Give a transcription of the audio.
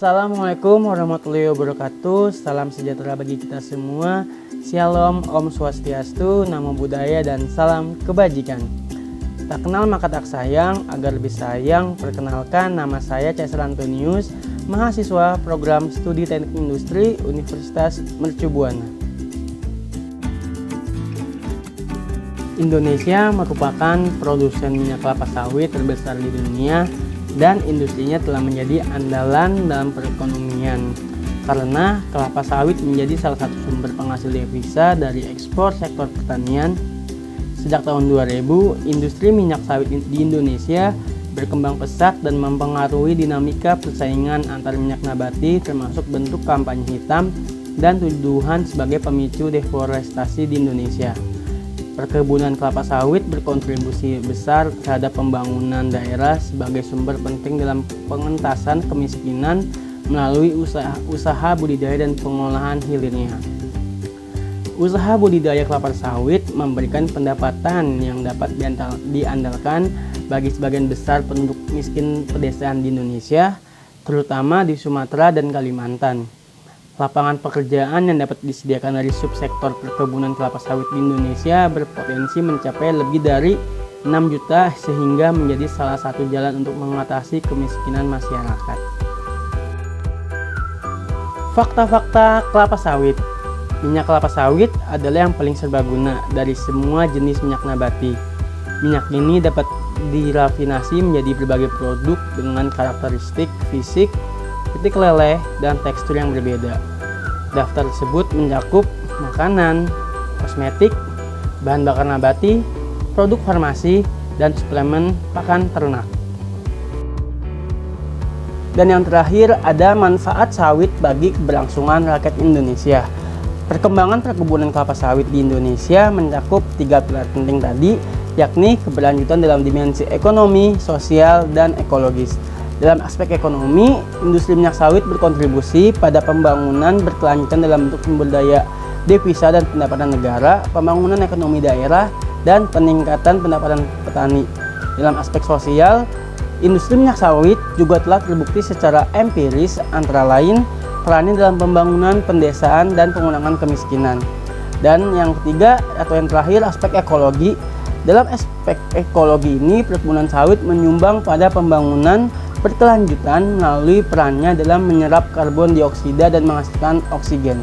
Assalamualaikum warahmatullahi wabarakatuh. Salam sejahtera bagi kita semua. Shalom, Om Swastiastu, Namo Buddhaya, dan salam kebajikan. Tak kenal maka tak sayang, agar lebih sayang, perkenalkan nama saya Caesar Antonius, mahasiswa program studi teknik industri Universitas Mercu Buana. Indonesia merupakan produsen minyak kelapa sawit terbesar di dunia dan industrinya telah menjadi andalan dalam perekonomian karena kelapa sawit menjadi salah satu sumber penghasil devisa dari ekspor sektor pertanian. Sejak tahun 2000, industri minyak sawit di Indonesia berkembang pesat dan mempengaruhi dinamika persaingan antar minyak nabati, termasuk bentuk kampanye hitam dan tuduhan sebagai pemicu deforestasi di Indonesia. Perkebunan kelapa sawit berkontribusi besar terhadap pembangunan daerah sebagai sumber penting dalam pengentasan kemiskinan melalui usaha budidaya dan pengolahan hilirnya. Usaha budidaya kelapa sawit memberikan pendapatan yang dapat diandalkan bagi sebagian besar penduduk miskin pedesaan di Indonesia, terutama di Sumatera dan Kalimantan. Lapangan pekerjaan yang dapat disediakan dari subsektor perkebunan kelapa sawit di Indonesia berpotensi mencapai lebih dari 6 juta sehingga menjadi salah satu jalan untuk mengatasi kemiskinan masyarakat. Fakta-fakta kelapa sawit. Minyak kelapa sawit adalah yang paling serbaguna dari semua jenis minyak nabati. Minyak ini dapat dirafinasi menjadi berbagai produk dengan karakteristik fisik, titik leleh, dan tekstur yang berbeda. Daftar tersebut mencakup makanan, kosmetik, bahan bakar nabati, produk farmasi, dan suplemen pakan ternak. Dan yang terakhir ada manfaat sawit bagi keberlangsungan rakyat Indonesia. Perkembangan perkebunan kelapa sawit di Indonesia mencakup 3 pilar penting tadi, yakni keberlanjutan dalam dimensi ekonomi, sosial, dan ekologis. Dalam aspek ekonomi, industri minyak sawit berkontribusi pada pembangunan berkelanjutan dalam bentuk sumber daya devisa dan pendapatan negara, pembangunan ekonomi daerah, dan peningkatan pendapatan petani. Dalam aspek sosial, industri minyak sawit juga telah terbukti secara empiris antara lain perannya dalam pembangunan pendesaan dan pengurangan kemiskinan. Dan yang ketiga atau yang terakhir, aspek ekologi. Dalam aspek ekologi ini, perkebunan sawit menyumbang pada pembangunan berkelanjutan melalui perannya dalam menyerap karbon dioksida dan menghasilkan oksigen.